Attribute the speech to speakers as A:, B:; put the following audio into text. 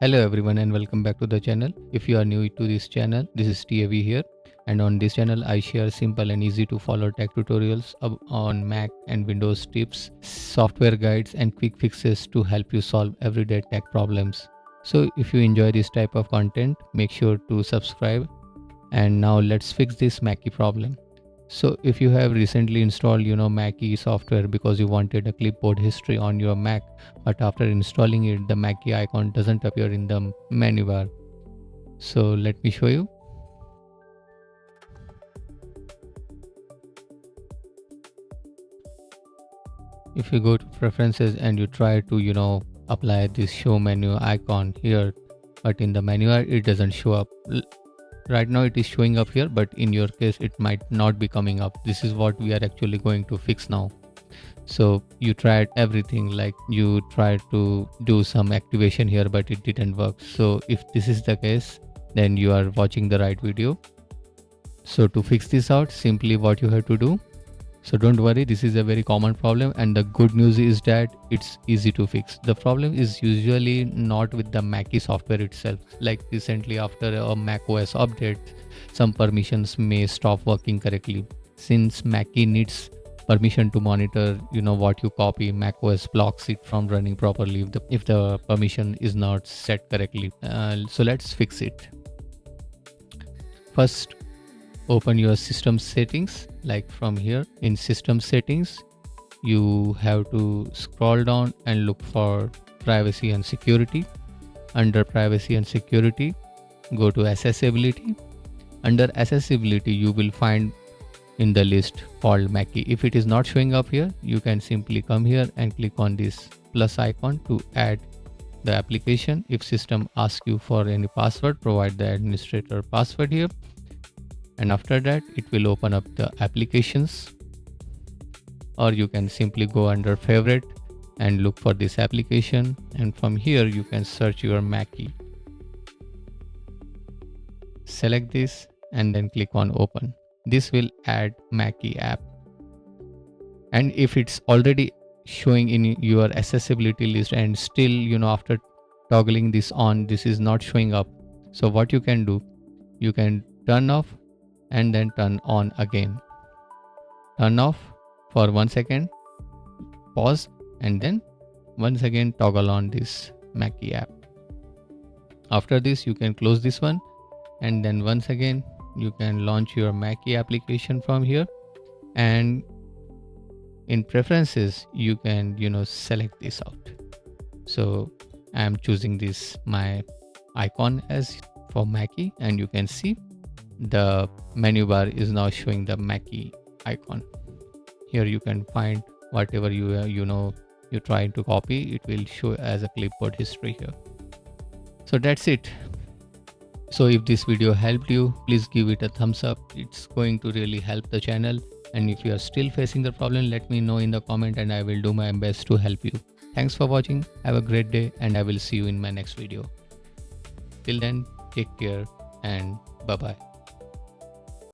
A: Hello everyone and welcome back to the channel. If you are new to this channel, this is TAV here, and on this channel I share simple and easy to follow tech tutorials on Mac and Windows tips, software guides and quick fixes to help you solve everyday tech problems. So if you enjoy this type of content, make sure to subscribe. And now let's fix this Mackie problem. So if you have recently installed Mackie software because you wanted a clipboard history on your Mac, but after installing it the Mackie icon doesn't appear in the menu bar. So let me show you. If you go to preferences and you try to apply this show menu icon here, but in the menu bar it doesn't show up. Right now it is showing up here, but in your case it might not be coming up. This is what we are actually going to fix now. So you tried everything, like you tried to do some activation here but it didn't work. So if this is the case, then you are watching the right video. So to fix this out, simply what you have to do, so don't worry, this is a very common problem, and the good news is that it's easy to fix. The problem is usually not with the Mackie software itself. Like recently after a macOS update, some permissions may stop working correctly. Since Mackie needs permission to monitor what you copy, macOS blocks it from running properly if the permission is not set correctly. So let's fix it. First, open your system settings. Like from here in system settings, you have to scroll down and look for privacy and security. Under privacy and security, go to accessibility. Under accessibility, you will find in the list called Mackie. If it is not showing up here, you can simply come here and click on this plus icon to add the application. If system asks you for any password, provide the administrator password here, and after that it will open up the applications. Or you can simply go under favorite and look for this application, and from here you can search your Mackie. Select this and then click on open. This will add Mackie app, and if it's already showing in your accessibility list and still after toggling this on, this is not showing up, so what you can do, you can turn off and then turn on again. Turn off for 1 second, pause, and then once again toggle on this Mackie app. After this you can close this one, and then once again you can launch your Mackie application from here, and in preferences you can select this out. So I am choosing this my icon as for Mackie, and you can see the menu bar is now showing the Mackie icon. Here you can find whatever you're trying to copy. It will show as a clipboard history here. So that's it. So if this video helped you, please give it a thumbs up. It's going to really help the channel. And if you are still facing the problem, let me know in the comment and I will do my best to help you. Thanks for watching. Have a great day, and I will see you in my next video. Till then, take care and bye bye.